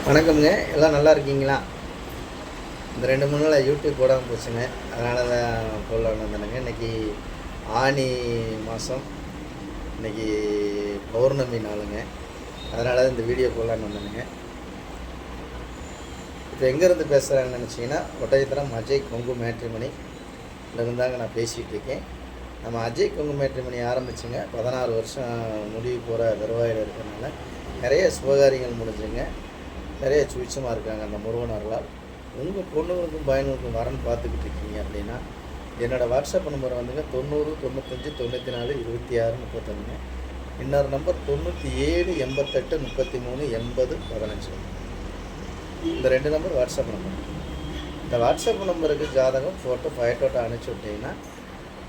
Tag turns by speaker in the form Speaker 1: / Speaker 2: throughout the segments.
Speaker 1: வணக்கம்ங்க. எல்லாம் நல்லா இருக்கீங்களா? இந்த 2 3 நாளாக யூடியூப் போடாமல் போச்சுங்க. அதனால தான் போடலான்னு வந்தேனுங்க. இன்றைக்கி ஆனி மாதம், இன்றைக்கி பௌர்ணமி நாளுங்க. அதனால தான் இந்த வீடியோ போடலான்னு வந்தேனுங்க. இப்போ எங்கேருந்து பேசுகிறேன்னு நினச்சிங்கன்னா, ஒட்டஞ்சத்திரம் அஜய் கொங்கு மேட்ரிமணிலேருந்தாங்க நான் பேசிகிட்டு இருக்கேன். நம்ம அஜய் கொங்கு மேட்ரிமணி ஆரம்பிச்சுங்க 16 வருஷம் முடிவு போகிற தருவாயில் இருக்கிறதுனால நிறைய சுபகாரியங்கள் முடிஞ்சுங்க. நிறைய சுவிச்சமாக இருக்காங்க அந்த முருகனர்களால். உங்கள் பொண்ணுங்களுக்கும் பையனுக்கும் வரன்னு பார்த்துக்கிட்டு இருக்கீங்க அப்படின்னா, என்னோடய வாட்ஸ்அப் நம்பர் வந்துங்க 90 95 94 26 35. இன்னொரு நம்பர் 97 88 33 80 15. இந்த 2 நம்பர் வாட்ஸ்அப் நம்பர். இந்த வாட்ஸ்அப் நம்பருக்கு ஜாதகம் ஃபோட்டோ ஃபைட்டோட்டோ அனுப்பிச்சி விட்டிங்கன்னா,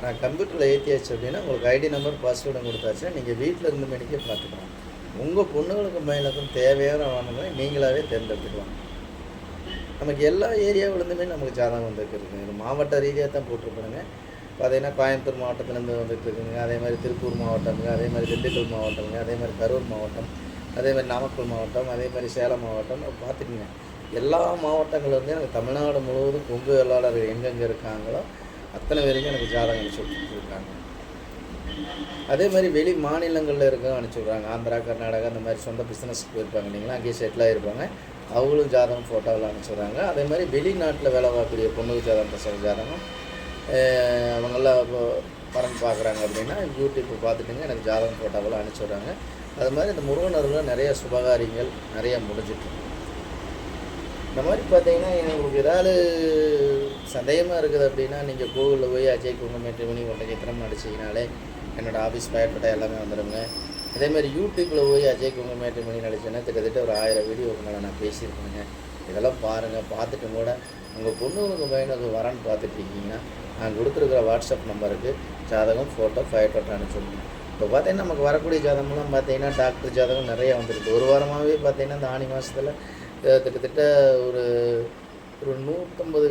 Speaker 1: நான் கம்ப்யூட்டரில் ஏற்றியாச்சு அப்படின்னா உங்களுக்கு ஐடி நம்பர் பாஸ்வேர்டும் கொடுத்தாச்சுன்னா நீங்கள் வீட்டில் இருந்து மணிக்கே பார்த்துக்கலாம். உங்கள் பொண்ணுங்களுக்கும் பையனுக்கும் தேவையான வாகனங்களை நீங்களாகவே தேர்ந்தெடுத்துக்கலாம். நமக்கு எல்லா ஏரியாவிலேருந்துமே நமக்கு ஜாதகம் வந்துருக்குதுங்க. இது மாவட்ட ரீதியாக தான் போட்டிருப்பானுங்க. பார்த்தீங்கன்னா கோயம்புத்தூர் மாவட்டத்துலேருந்து வந்துட்டு இருக்குதுங்க. அதே மாதிரி திருப்பூர் மாவட்டம்ங்க, அதே மாதிரி திண்டுக்கல் மாவட்டம்ங்க, அதே மாதிரி கரூர் மாவட்டம், அதே மாதிரி நாமக்கல் மாவட்டம், அதே மாதிரி சேலம் மாவட்டம் பார்த்துக்குங்க. எல்லா மாவட்டங்கள்லேருந்தே எனக்கு தமிழ்நாடு முழுவதும் கொங்கு வேளாளர்கள் எங்கெங்கே இருக்காங்களோ அத்தனை பேருக்கும் எனக்கு ஜாதகம் அனுப்பிச்சி விட்டுருக்காங்க. அதே மாதிரி வெளி மாநிலங்களில் இருக்க அனுப்பிச்சுட்றாங்க. ஆந்திரா, கர்நாடகா இந்த மாதிரி சொந்த பிஸ்னஸ்க்கு போயிருப்பாங்க இல்லைங்களா, அங்கேயே செட்டில் ஆகிருப்பாங்க. அவங்களும் ஜாதகம் ஃபோட்டோவில் அனுப்பிச்சுட்றாங்க. அதே மாதிரி வெளிநாட்டில் வேலை பார்க்கக்கூடிய பொண்ணுக்கு ஜாதகம் பசங்க ஜாதகம் அவங்களாம் இப்போ படம் பார்க்குறாங்க அப்படின்னா யூடியூப் பார்த்துட்டுங்க எனக்கு ஜாதகம் ஃபோட்டோவெல்லாம் அனுப்பிச்சுட்றாங்க. அது மாதிரி இந்த முருகனர்கள் நிறைய சுபகாரியங்கள் நிறைய முடிஞ்சிட்டு. இந்த மாதிரி பார்த்தீங்கன்னா உங்களுக்கு ஏதாவது சந்தேகமாக இருக்குது அப்படின்னா நீங்கள் கூகுளில் போய் அஜய் கொங்கு மேட்ரிமணி ஒட்டஞ்சத்திரம் அடிச்சிங்கனாலே என்னோடய ஆஃபீஸ் பயப்பட்ட எல்லாமே வந்துடுங்க. அதேமாதிரி யூடியூப்பில் போய் அஜய் கொங்கு மேட்ரிமணி நடிச்சேன்னா கிட்டத்தட்ட ஒரு 1000 வீடியோக்கு மேலே நான் பேசியிருக்கேங்க. இதெல்லாம் பாருங்கள். பார்த்துட்டு கூட உங்கள் பொண்ணுங்களுக்கு பையனுக்கு வரன்னு பார்த்துட்டு இருக்கீங்கன்னா நான் கொடுத்துருக்குற வாட்ஸ்அப் நம்பருக்கு ஜாதகம் ஃபோட்டோ ஃபைட்டோட்டோ அனுப்பிச்சுடுங்க. இப்போ பார்த்தீங்கன்னா நமக்கு வரக்கூடிய ஜாதகம்லாம் பார்த்தீங்கன்னா டாக்டர் ஜாதகம் நிறையா வந்துருக்கு. ஒரு வாரமாகவே பார்த்தீங்கன்னா இந்த ஆனி மாதத்தில் கிட்டத்தட்ட ஒரு 150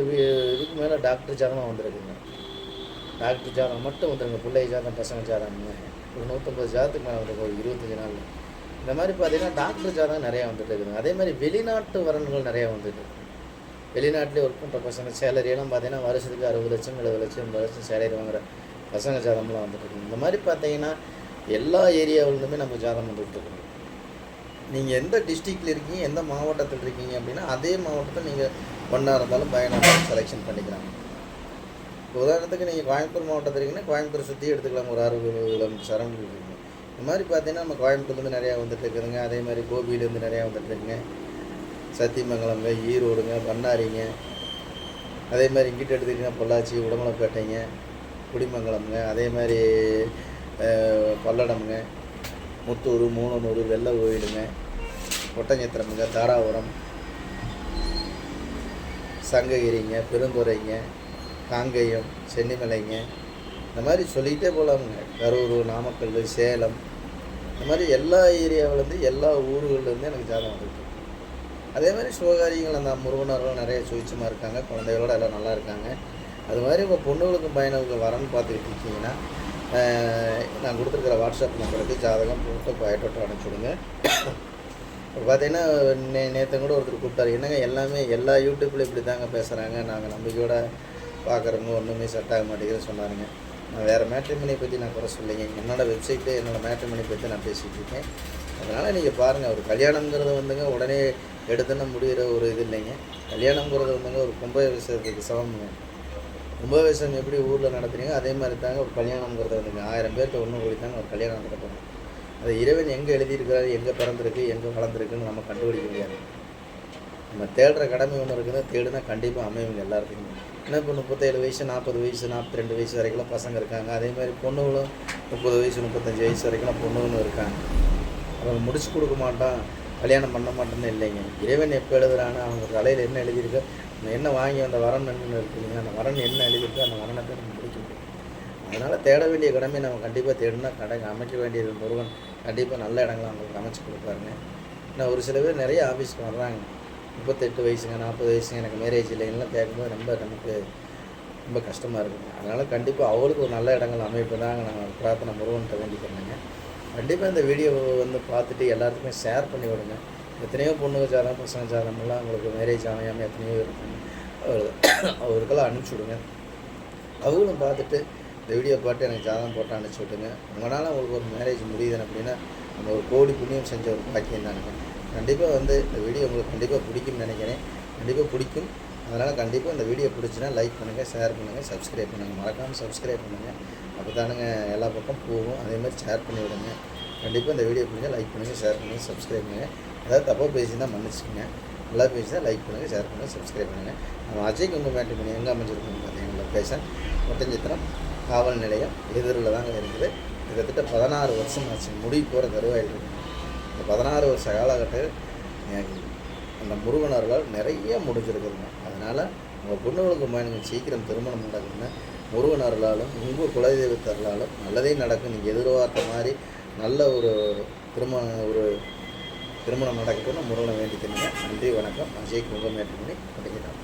Speaker 1: இதுக்கு மேலே டாக்டர் ஜாதகம் வந்துருக்குங்க. டாக்டர் ஜாதகம் மட்டும் வந்துருங்க. பிள்ளை ஜாதகம், பசங்க ஜாதகம்ங்க ஒரு 150 ஜாதத்துக்கு மேலே வந்துருக்கு ஒரு 25 நாளில். இந்த மாதிரி பார்த்தீங்கன்னா டாக்டர் ஜாதகம் நிறையா வந்துட்டு இருக்குதுங்க. அதே மாதிரி வெளிநாட்டு வரன்கள் நிறையா வந்துட்டு இருக்குது. வெளிநாட்டிலே ஒர்க் பண்ணுற பசங்க சேலரியெல்லாம் பார்த்தீங்கன்னா வருஷத்துக்கு 60 லட்சம் 70 லட்சம் 80 லட்சம் சேலரி வாங்குகிற பசங்க ஜாதகம்லாம் வந்துட்டு இருக்குது. இந்த மாதிரி பார்த்தீங்கன்னா எல்லா ஏரியாவிலேருந்துமே நம்ம ஜாதகம் வந்துட்டு இருக்குது. நீங்கள் எந்த டிஸ்ட்ரிக்டில் இருக்கீங்க, எந்த மாவட்டத்தில் இருக்கீங்க அப்படின்னா அதே மாவட்டத்தில் நீங்கள் ஒன்றா இருந்தாலும் பயனாக செலெக்ஷன் பண்ணிக்கிறாங்க. இப்போ உதாரணத்துக்கு நீங்கள் கோயம்புத்தூர் மாவட்டத்தில் இருக்கீங்கன்னா கோயம்புத்தூர் சுற்றி எடுத்துக்கலாம். ஒரு 60 கிலோமீட்டர் சரௌண்டிங் இருக்குங்க. இந்த மாதிரி பார்த்தீங்கன்னா நம்ம கோயம்புத்தூர்லேருந்து நிறையா வந்துட்டு இருக்குதுங்க. அதே மாதிரி கோபியிலேருந்து நிறையா வந்துட்டு இருக்குங்க. சத்தியமங்கலங்க, ஈரோடுங்க, பண்ணாரிங்க, அதே மாதிரி இங்கிட்ட எடுத்துக்கிட்டிங்கன்னா பொள்ளாச்சி, உடமலைப்பேட்டைங்க, குடிமங்கலம்ங்க, அதே மாதிரி பல்லடம்ங்க, முத்தூர், மூணனூர், வெள்ளை கோயிலுங்க, ஒட்டஞ்சத்திரமுங்க, தாராபுரம், சங்ககிரிங்க, பெருந்துறைங்க, காங்கேயம், சென்னிமலைங்க, இந்த மாதிரி சொல்லிக்கிட்டே போகலாமுங்க. கரூர், நாமக்கல், சேலம், இந்த மாதிரி எல்லா ஏரியாவிலேருந்து எல்லா ஊர்கள்லேருந்து எனக்கு ஜாதகம் வந்துருக்கு. அதே மாதிரி சிவகாரியங்கள் அந்த முருகனர்கள் நிறைய சுவிச்சமாக இருக்காங்க. குழந்தைகளோடு எல்லாம் நல்லா இருக்காங்க. அது மாதிரி உங்கள் பொண்ணுகளுக்கும் பையனுக்கும் வரன்னு பார்த்துக்கிட்டு இருக்கீங்கன்னா நான் கொடுத்துருக்குற வாட்ஸ்அப் நம்பருக்கு ஜாதகம் ஃபோட்டோ ஃபைட்டோட்டோ அனுப்பிச்சுடுங்க. இப்போ பார்த்தீங்கன்னா நேற்று கூட ஒருத்தர் கூப்பிட்டாரு, என்னங்க எல்லாமே எல்லா யூடியூப்பில் இப்படி தாங்க பேசுகிறாங்க, நாங்கள் நம்பிக்கையோட பார்க்குறவங்க ஒன்றுமே செட் ஆக மாட்டேங்குதுன்னு சொன்னாருங்க. நான் வேறு மேட்ரிமணியை பற்றி நான் குறை சொல்லிங்க. என்னோடய வெப்சைட்டில் என்னோடய மேட்ரிமணி பற்றி நான் பேசிகிட்டு இருக்கேன். அதனால் நீங்கள் பாருங்கள். ஒரு கல்யாணங்கிறது வந்துங்க உடனே எடுத்துன்னு முடிகிற ஒரு இது இல்லைங்க. கல்யாணங்கிறது வந்துங்க ஒரு கும்பாபிஷேகத்துக்கு சமமுங்க. கும்பாபிஷேகம் எப்படி ஊரில் நடத்துறீங்க அதே மாதிரி தாங்க ஒரு கல்யாணங்கிறது வந்துங்க 1000 பேர்கிட்ட ஒன்று கூடி தாங்க ஒரு கல்யாணம் நடத்தணும். அது இறைவன் எங்கே எழுதியிருக்கிறாரு, எங்கே பிறந்திருக்கு, எங்கே வளர்ந்துருக்குன்னு நம்ம கண்டுபிடிக்க முடியாது. நம்ம தேடுற கடமை ஒன்று இருக்குதுன்னா தேடுனா கண்டிப்பாக அமையுங்க எல்லாருக்குமே. ஏன்னா இப்போ 37 வயசு 40 வயசு 42 வயசு வரைக்கும்லாம் பசங்க இருக்காங்க. அதே மாதிரி பொண்ணுகளும் 30 வயசு 35 வயசு வரைக்கும்லாம் பொண்ணுகளும் இருக்காங்க. அவங்க முடிச்சு கொடுக்க மாட்டான், கல்யாணம் பண்ண மாட்டேன்னு இல்லைங்க. இறைவன் எப்போ எழுதுறான்னு அவங்க தலையில் என்ன எழுதியிருக்கோ, என்ன வாங்கி அந்த வரன் என்னன்னு இருக்குதுங்க, அந்த வரன் என்ன எழுதியிருக்கோ அந்த வரனத்தை நம்ம முடிக்க முடியும். அதனால் தேட வேண்டிய கடமை நம்ம கண்டிப்பாக தேடினா அமைக்க வேண்டியது முருகன் கண்டிப்பாக நல்ல இடங்களை அவங்களுக்கு அமைச்சு கொடுப்பாருங்க. ஏன்னா ஒரு சில பேர் நிறைய ஆஃபீஸ்க்கு வர்றாங்க. 38 வயசுங்க 40 வயசுங்க எனக்கு மேரேஜ் இல்லைங்கலாம் கேட்கும்போது நமக்கு ரொம்ப கஷ்டமாக இருக்குங்க. அதனால் கண்டிப்பாக அவளுக்கு ஒரு நல்ல இடங்கள் அமைப்பு தாங்க நாங்கள் பிரார்த்தனை முருகன்கிட்ட வேண்டிக்கிறேங்க. கண்டிப்பாக இந்த வீடியோவை பார்த்துட்டு எல்லாத்துக்குமே ஷேர் பண்ணி விடுங்க. எத்தனையோ பொண்ணுங்க ஜாதகம் பசங்க ஜாதகமெல்லாம் உங்களுக்கு மேரேஜ் அமையாமல் எத்தனையோ இருக்காங்க. அவருக்கெல்லாம் அனுப்பிச்சி விடுங்க. அவங்களும் பார்த்துட்டு இந்த வீடியோ பார்த்து எனக்கு ஜாதகம் போட்டு அனுப்பிச்சி விட்டுங்க. உங்களால் உங்களுக்கு ஒரு மேரேஜ் முடியுதுன்னு அப்படின்னா நம்ம ஒரு கோடி புண்ணியம் செஞ்ச ஒரு பாக்கியம் தானுங்க. கண்டிப்பாக இந்த வீடியோ உங்களுக்கு கண்டிப்பாக பிடிக்கும்னு நினைக்கிறேன். கண்டிப்பாக பிடிக்கும். அதனால் கண்டிப்பாக இந்த வீடியோ பிடிச்சின்னா லைக் பண்ணுங்கள், ஷேர் பண்ணுங்கள், சப்ஸ்கிரைப் பண்ணுங்கள். மறக்காமல் சப்ஸ்கிரைப் பண்ணுங்கள். அப்போ தானுங்க எல்லா பக்கம் போகும். அதேமாதிரி ஷேர் பண்ணி விடுங்க. கண்டிப்பாக இந்த வீடியோ பிடிச்சா லைக் பண்ணுங்கள், ஷேர் பண்ணுங்கள், சப்ஸ்கிரைப் பண்ணுங்கள். ஏதாவது தப்பாக பேசியிருந்தால் மன்னிச்சுக்கோங்க. நல்லா பேசினா லைக் பண்ணுங்கள், ஷேர் பண்ணுங்கள், சப்ஸ்கிரைப் பண்ணுங்கள். நம்ம அஜய் கொங்கு மேட்ரிமோனி எங்கே அமைஞ்சிருக்கோம்னு பார்த்தீங்கன்னா லொக்கேஷன் ஒட்டஞ்சத்திரம் காவல் நிலையம் எதிரில் தாங்க இருக்குது. கிட்டத்தட்ட 16 வருஷம் ஆச்சு. முடிவு போகிற தருவாயில் இருக்குது. இந்த 16 வருஷ காலகட்டம் அந்த முருகனர்களால் நிறைய முடிஞ்சிருக்குதுங்க. அதனால் உங்கள் பொண்ணுகளுக்கு எனக்கு சீக்கிரம் திருமணம் நடக்குதுன்னா முருகனர்களாலும் உங்கள் குலதெய்வத்தர்களாலும் நல்லதே நடக்கும். நீங்கள் எதிர்பார்த்த மாதிரி நல்ல ஒரு திருமணம் நடக்கட்டும்னு முருகனை வேண்டிக்கணுங்க. நன்றி, வணக்கம். அஜய் கொங்கு மேட்ரிமோனி பண்ணிக்கலாம்.